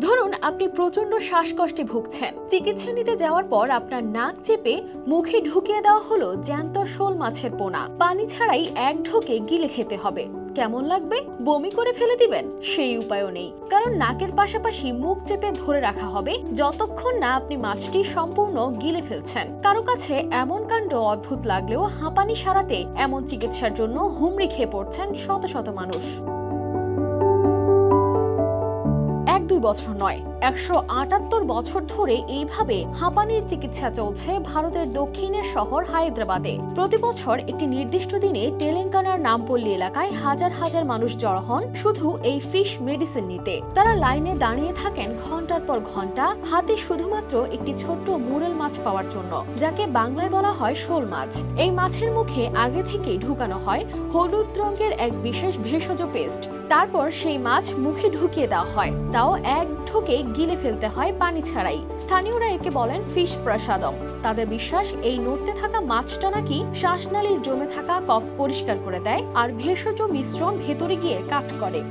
ধরুন আপনি প্রচন্ড শ্বাসকষ্টে ভুগছেন, চিকিৎসা নিতে যাওয়ার পর আপনার নাক চেপে মুখে ঢুকিয়ে দেওয়া হলো জ্যান্ত শোল মাছের পোনা। পানি ছাড়াই এক ঢোকে গিলে খেতে হবে। কেমন লাগবে? বমি করে ফেলে দিবেন? সেই উপায়ও নেই, কারণ নাকের পাশাপাশি মুখ চেপে ধরে রাখা হবে যতক্ষণ না আপনি মাছটি সম্পূর্ণ গিলে ফেলছেন। কারো কাছে এমন কাণ্ড অদ্ভুত লাগলেও হাঁপানি সারাতে এমন চিকিৎসার জন্য হুমড়ি খেয়ে পড়ছেন শত শত মানুষ। 1-2 বছর নয়, 178 বছর ধরে এইভাবে হাঁপানির চিকিৎসা চলছে ভারতের দক্ষিণের শহর হায়দ্রাবাদে। প্রতি বছর একটি নির্দিষ্ট দিনে তেলেঙ্গানার নামপল্লী এলাকায় হাজার হাজার মানুষ জড়ো হন শুধু এই ফিশ মেডিসিন নিতে। তারা লাইনে দাঁড়িয়ে থাকেন ঘন্টার পর ঘন্টা, হাতে শুধুমাত্র একটি ছোট্ট মুরেল মাছ পাওয়ার জন্য, যাকে বাংলায় বলা হয় শোল মাছ। এই মাছের মুখে আগে থেকেই ঢুকানো হয় হলুদ রঙের এক বিশেষ ভেষজ পেস্ট। তারপর সেই মাছ মুখে ঢুকিয়ে দেওয়া হয়, তাও এক ঢোকে গিলে ফেলতে হয় পানি ছাড়াই। স্থানীয়রা একে বলেন ফিশ প্রসাদম। তাদের বিশ্বাস এই নড়তে থাকা মাছটা নাকি শ্বাসনালীর জমে থাকা কফ পরিষ্কার করে দেয় আর ভেষজ মিশ্রণ ভেতরে গিয়ে কাজ করে।